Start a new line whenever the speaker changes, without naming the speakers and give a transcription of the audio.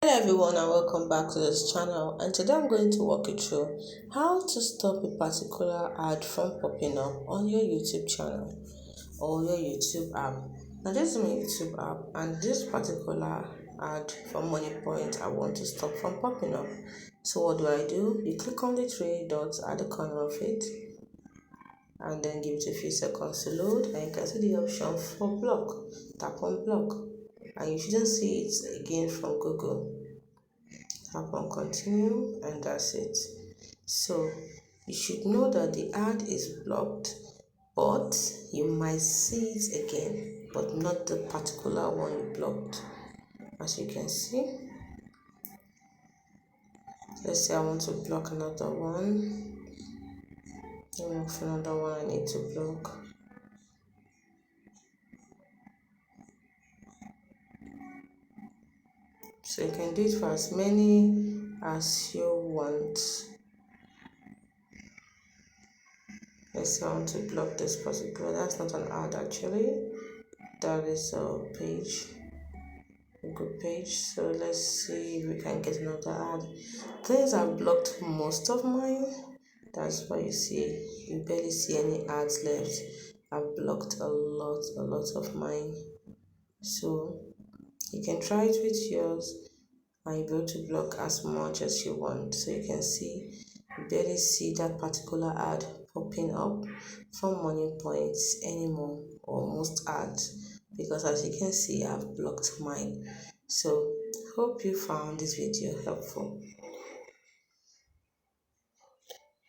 Hello everyone and welcome back to this channel, and today I'm going to walk you through how to stop a particular ad from popping up on your YouTube channel or your YouTube app. Now this is my YouTube app, and this particular ad from Money Point I want to stop from popping up. So what do? You click on the three dots at the corner of it and then give it a few seconds to load, and you can see the option for block. Tap on block and you shouldn't see it again from Google. Tap on continue and that's it. So you should know that the ad is blocked, but you might see it again, but not the particular one you blocked. As you can see, let's say I want to block another one. Another one I need to block. So you can do it for as many as you want. Let's say I want to block this particular. That's not an ad actually. That is a page, a good page. So let's see if we can get another ad. Things I've blocked most of mine. That's why you see you barely see any ads left. I've blocked a lot of mine. So you can try it with yours and you'll be able to block as much as you want. So you can see you barely see that particular ad popping up from Money Points anymore, or most ads, because as you can see I've blocked mine. So hope you found this video helpful.